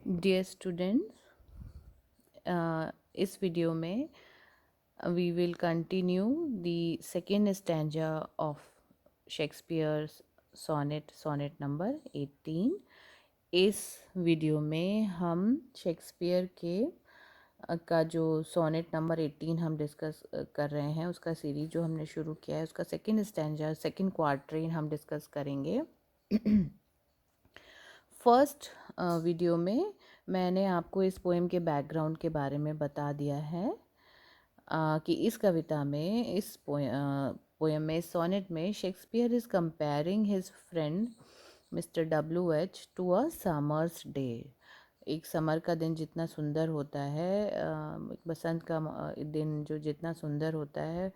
Dear students, इस video में we will continue the second stanza of Shakespeare sonnet number 18। इस video में हम शेक्सपियर के का जो सोनेट नंबर 18 हम डिस्कस कर रहे हैं, उसका सीरीज जो हमने शुरू किया है, उसका सेकेंड स्टैंजा सेकेंड क्वार्टरेन हम डिस्कस करेंगे। फर्स्ट वीडियो में मैंने आपको इस पोएम के बैकग्राउंड के बारे में बता दिया है कि इस कविता में इस पोएम में सोनेट में Shakespeare is comparing his friend mister WH to a summer's day. एक समर का दिन जितना सुंदर होता है, एक बसंत का दिन जो जितना सुंदर होता है,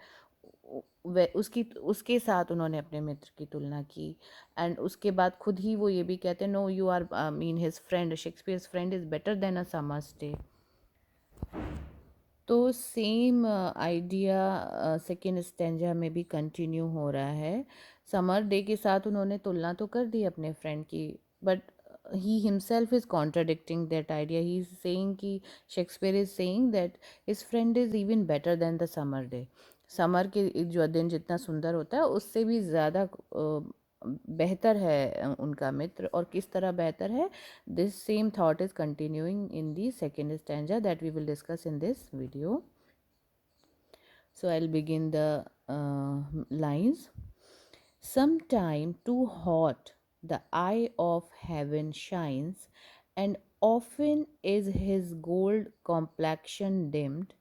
वे उसके साथ उन्होंने अपने मित्र की तुलना की। एंड उसके बाद खुद ही वो ये भी कहते हैं, no you are mean his friend, Shakespeare's friend is better than a summer's day. तो सेम आइडिया सेकेंड स्टेंजा में भी कंटिन्यू हो रहा है। समर डे के साथ उन्होंने तुलना तो कर दी अपने फ्रेंड की, but he himself is contradicting that idea. He is saying कि Shakespeare is saying that his friend is even better than the summer day. Summer के जो दिन जितना सुंदर होता है उससे भी ज़्यादा बेहतर है उनका मित्र। और किस तरह बेहतर है, this same thought is continuing in the second stanza that we will discuss in this video. So I'll begin the lines. Sometime too hot the eye of heaven shines, and often is his gold complexion dimmed,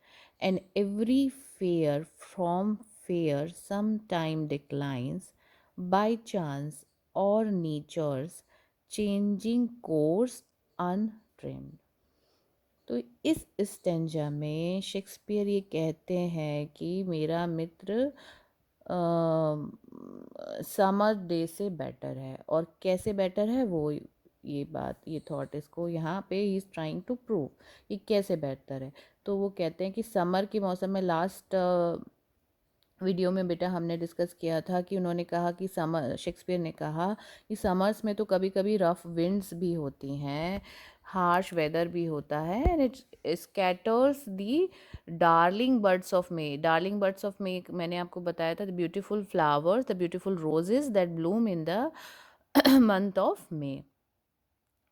and every fair from fair sometime declines, by chance or nature's changing course untrimmed. तो इस stanza में Shakespeare ये कहते हैं कि मेरा मित्र summer day से better है। और कैसे बेटर है वो, ये बात, ये थॉट इसको यहाँ पे he is trying to prove कि कैसे बेहतर है। तो वो कहते हैं कि समर के मौसम में, लास्ट वीडियो में बेटा हमने डिस्कस किया था कि उन्होंने कहा कि समर, शेक्सपियर ने कहा कि समर्स में तो कभी कभी रफ विंड्स भी होती हैं, हार्श वेदर भी होता है, and it scatters the darling birds of May. Darling birds of May मैंने आपको बताया था, the beautiful flowers, the beautiful roses that Bloom in the month of May.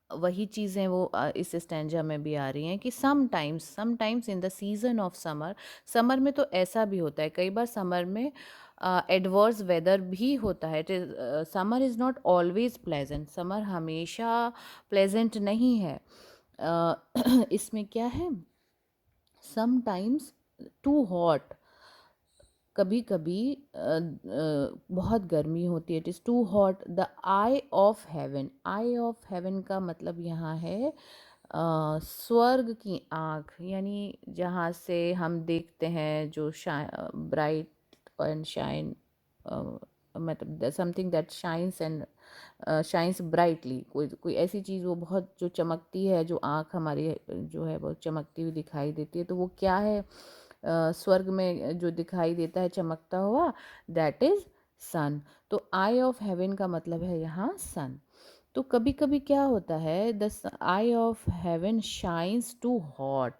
वही चीज़ें वो इस स्टैंजा में भी आ रही हैं कि sometimes in the season off summer, summer में तो ऐसा भी होता है, कई बार समर में एडवर्स वेदर भी होता है। Summer is not always pleasant, summer हमेशा प्लेजेंट नहीं है। इसमें क्या है, समटाइम्स टू हॉट, कभी कभी बहुत गर्मी होती है, it is too hot the eye of heaven. Eye of heaven का मतलब यहाँ है स्वर्ग की आँख, यानी जहाँ से हम देखते हैं जो ब्राइट एंड शाइन, मतलब something that shines and shines brightly, कोई कोई ऐसी चीज़ वो बहुत जो चमकती है, जो आँख हमारी जो है बहुत चमकती हुई दिखाई देती है। तो वो क्या है, स्वर्ग में जो दिखाई देता है चमकता हुआ, दैट इज़ सन। तो आई ऑफ हेवन का मतलब है यहाँ सन। तो कभी कभी क्या होता है, the eye of heaven shines too hot,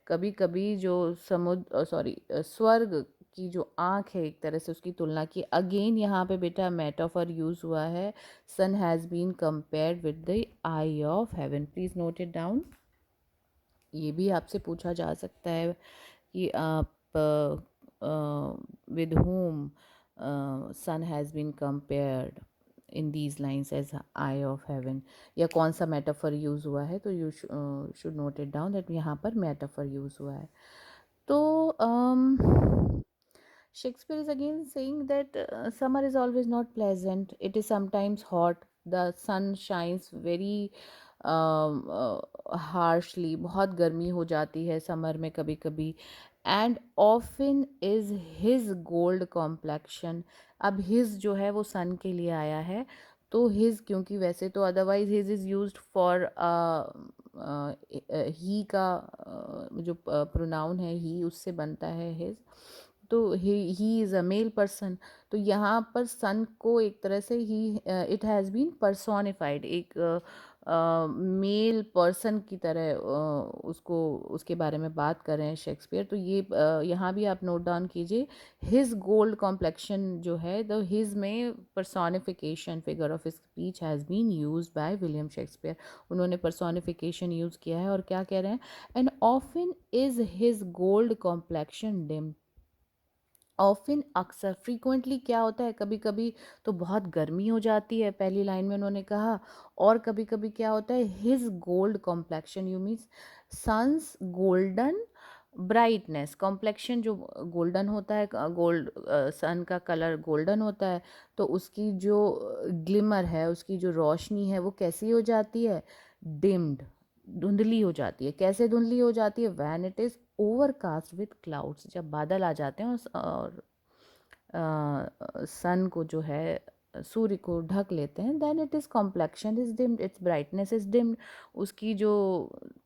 कभी कभी जो समुद्र, सॉरी, स्वर्ग की जो आँख है, एक तरह से उसकी तुलना की। अगेन यहाँ पे बेटा मेटाफर यूज़ हुआ है, sun has been compared with the eye of heaven. Please note it down. ये भी आपसे पूछा जा सकता है कि आप with whom sun has been compared in these lines as eye of heaven, या कौन सा मेटाफर यूज़ हुआ है। तो you should note it down that यहाँ पर मेटाफर यूज़ हुआ है। तो Shakespeare is again saying that summer is always not pleasant. It is sometimes hot. The sun shines very harshly. बहुत गर्मी हो जाती है समर में कभी कभी। And often is his gold complexion. अब हिज जो है वो सन के लिए आया है, तो हिज, क्योंकि वैसे तो otherwise his is used for he का जो प्रोनाउन है ही, उससे बनता है हिज। तो he is a male person. तो यहाँ पर सन को एक तरह से ही, इट हैज़ बीन पर्सोनिफाइड, एक मेल पर्सन की तरह उसको उसके बारे में बात कर रहे हैं शेक्सपियर। तो ये यहाँ भी आप नोट डाउन कीजिए, हिज गोल्ड कॉम्प्लेक्शन जो है, द हिज में personification figure of speech has been use by William Shakespeare. उन्होंने पर्सोनिफिकेशन यूज़ किया है और क्या कह रहे हैं, and often is his gold complexion dim. Often अक्सर, फ्रीक्वेंटली क्या होता है, कभी कभी तो बहुत गर्मी हो जाती है, पहली लाइन में उन्होंने कहा। और कभी कभी क्या होता है, his gold complexion, you means sun's golden brightness. Complexion जो गोल्डन होता है, गोल्ड सन का कलर गोल्डन होता है, तो उसकी जो ग्लिमर है, उसकी जो रोशनी है, वो कैसी हो जाती है, डिम्ड, धुंधली हो जाती है। कैसे धुंधली हो जाती है, when it is overcast with clouds, जब बादल आ जाते हैं और सन को जो है, सूर्य को ढक लेते हैं, then it is complexion is dimmed, its brightness is dimmed, उसकी जो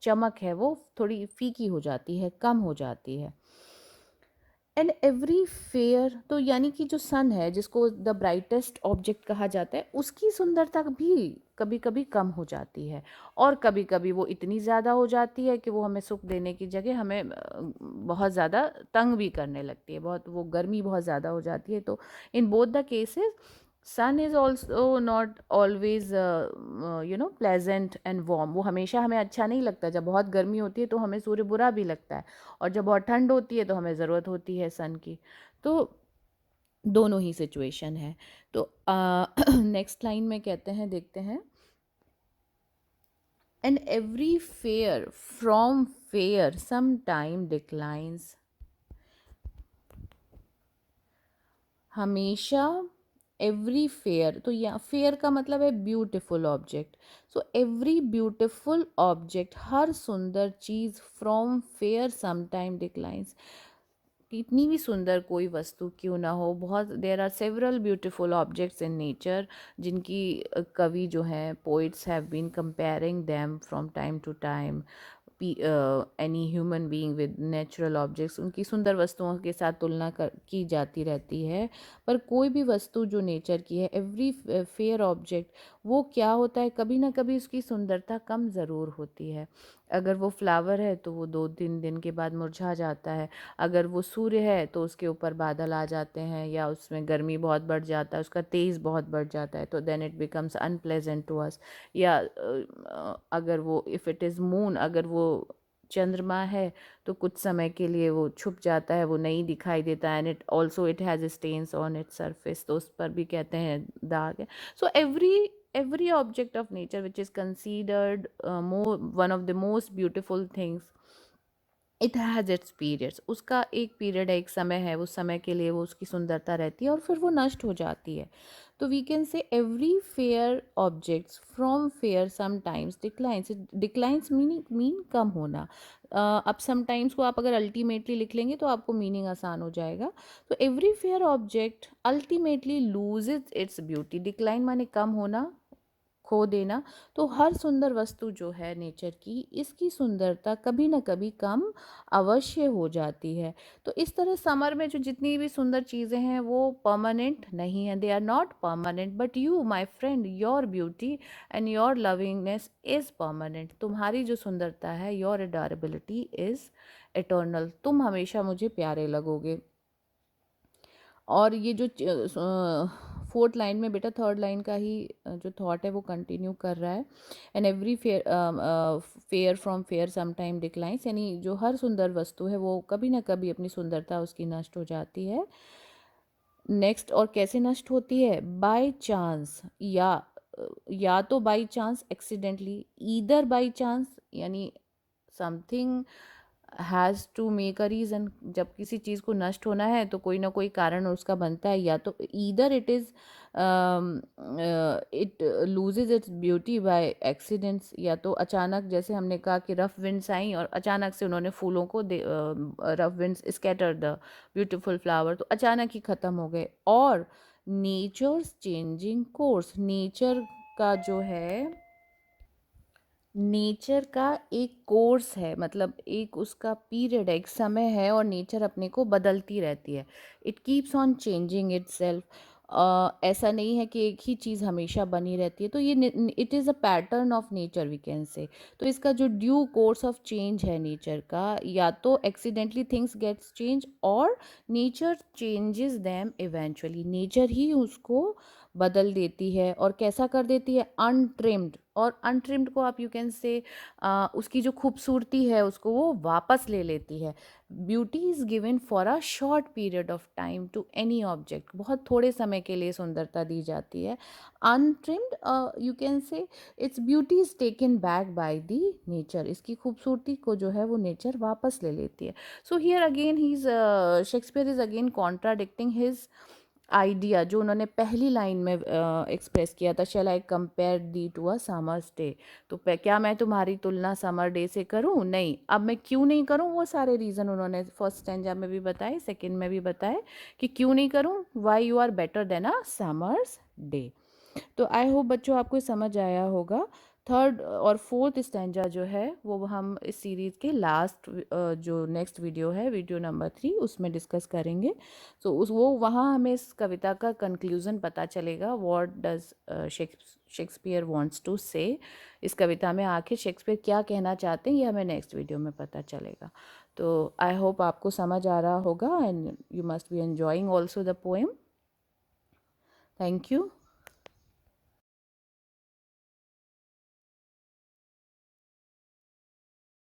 चमक है वो थोड़ी फीकी हो जाती है, कम हो जाती है। एंड एवरी फेयर, तो यानी कि जो सन है, जिसको द ब्राइटेस्ट ऑब्जेक्ट कहा जाता है, उसकी सुंदरता भी कभी कभी कम हो जाती है, और कभी कभी वो इतनी ज़्यादा हो जाती है कि वो हमें सुख देने की जगह हमें बहुत ज़्यादा तंग भी करने लगती है, बहुत वो गर्मी बहुत ज़्यादा हो जाती है। तो in both the cases sun is also not always pleasant and warm. वो हमेशा हमें अच्छा नहीं लगता, जब बहुत गर्मी होती है तो हमें सूर्य बुरा भी लगता है, और जब बहुत ठंड होती है तो हमें ज़रूरत होती है सन की। तो दोनों ही सिचुएशन है। तो नेक्स्ट लाइन में कहते हैं, देखते हैं, and every fair from fair sometime declines. हमेशा, एवरी फेयर, तो या फेयर का मतलब है beautiful object. So every beautiful object, हर सुंदर चीज़, from fair sometime declines, कितनी भी सुंदर कोई वस्तु क्यों ना हो, बहुत, there are several beautiful objects in nature, जिनकी कवि जो हैं, poets have been comparing them from time to time, any human being with natural objects, उनकी सुंदर वस्तुओं के साथ तुलना की जाती रहती है। पर कोई भी वस्तु जो नेचर की है, एवरी फेयर ऑब्जेक्ट, वो क्या होता है, कभी ना कभी उसकी सुंदरता कम ज़रूर होती है। अगर वो फ्लावर है तो वो 2-3 दिन के बाद मुरझा जाता है, अगर वो सूर्य है तो उसके ऊपर बादल आ जाते हैं, या उसमें गर्मी बहुत बढ़ जाता है, उसका तेज़ बहुत बढ़ जाता है, तो then it becomes unpleasant to us. या अगर वो, इफ़ इट इज़ मून, अगर वो चंद्रमा है, तो कुछ समय के लिए वो छुप जाता है, वो नहीं दिखाई देता, and it also it has stains on its surface, तो उस पर भी कहते हैं दाग है। So every object of nature which is considered one of the most beautiful things, it has its periods, उसका एक पीरियड है, एक समय है, उस समय के लिए वो उसकी सुंदरता रहती है और फिर वो नष्ट हो जाती है। तो we can say every fair objects from fair sometimes declines. Declines meaning mean कम होना। अब समटाइम्स को आप अगर अल्टीमेटली लिख लेंगे तो आपको मीनिंग आसान हो जाएगा। तो every fair object ultimately loses its beauty, decline माने कम होना, खो देना। तो हर सुंदर वस्तु जो है नेचर की, इसकी सुंदरता कभी ना कभी कम अवश्य हो जाती है। तो इस तरह समर में जो जितनी भी सुंदर चीज़ें हैं वो परमानेंट नहीं है, they are not permanent, but you my friend, your beauty and your lovingness is permanent. तुम्हारी जो सुंदरता है, योर अडोरेबिलिटी इज़ एटर्नल, तुम हमेशा मुझे प्यारे लगोगे। और ये जो फोर्थ लाइन में बेटा, थर्ड लाइन का ही जो थॉट है वो कंटिन्यू कर रहा है, and every fair fair from fair sometime declines, यानी जो हर सुंदर वस्तु है वो कभी ना कभी अपनी सुंदरता उसकी नष्ट हो जाती है। नेक्स्ट, और कैसे नष्ट होती है, बाय चांस, या तो by chance, accidentally, either by chance, यानी something has to make a reason, जब किसी चीज़ को नष्ट होना है तो कोई ना कोई कारण उसका बनता है, या तो either it is it loses its beauty by accidents, या तो अचानक, जैसे हमने कहा कि रफ विंड्स आई और अचानक से उन्होंने फूलों को rough winds scatter the beautiful flower, तो अचानक ही ख़त्म हो गए। और नेचर्स चेंजिंग कोर्स, नेचर का जो है, नेचर का एक कोर्स है, मतलब एक उसका पीरियड है, एक समय है, और नेचर अपने को बदलती रहती है। It keeps on changing it self. ऐसा नहीं है कि एक ही चीज़ हमेशा बनी रहती है, तो ये it is a pattern of nature we can say. तो इसका जो ड्यू कोर्स ऑफ चेंज है नेचर का, या तो एक्सीडेंटली थिंग्स गेट्स चेंज और nature changes them eventually, nature ही उसको बदल देती है। और कैसा कर देती है? अनट्रिम्ड। और अनट्रिम्ड को आप यू कैन से उसकी जो खूबसूरती है उसको वो वापस ले लेती है। Beauty is given for a short period of time to any object, बहुत थोड़े समय के लिए सुंदरता दी जाती है। Untrimmed you can say its beauty is taken back by the nature, इसकी खूबसूरती को जो है वो नेचर वापस ले लेती है। So here again he is Shakespeare is again contradicting his idea जो उन्होंने पहली लाइन में एक्सप्रेस किया था, shall I compare thee to a summer's day. तो क्या मैं तुम्हारी तुलना समर डे से करूं? नहीं। अब मैं क्यों नहीं करूं, वो सारे रीज़न उन्होंने फर्स्ट स्टैंजा में भी बताए, सेकंड में भी बताए कि क्यों नहीं करूं, why you are better than a summer's day. तो आई होप बच्चों आपको समझ आया होगा। थर्ड और फोर्थ स्टैंजा जो है वो हम इस सीरीज़ के लास्ट जो नेक्स्ट वीडियो है, वीडियो नंबर 3, उसमें डिस्कस करेंगे। सो उस वो वहाँ हमें इस कविता का कंक्लूज़न पता चलेगा, what does Shakespeare wants to say. इस कविता में आखिर शेक्सपियर क्या कहना चाहते हैं ये हमें नेक्स्ट वीडियो में पता चलेगा। तो आई होप आपको समझ आ रहा होगा, and you must be enjoying also the poem. Thank you.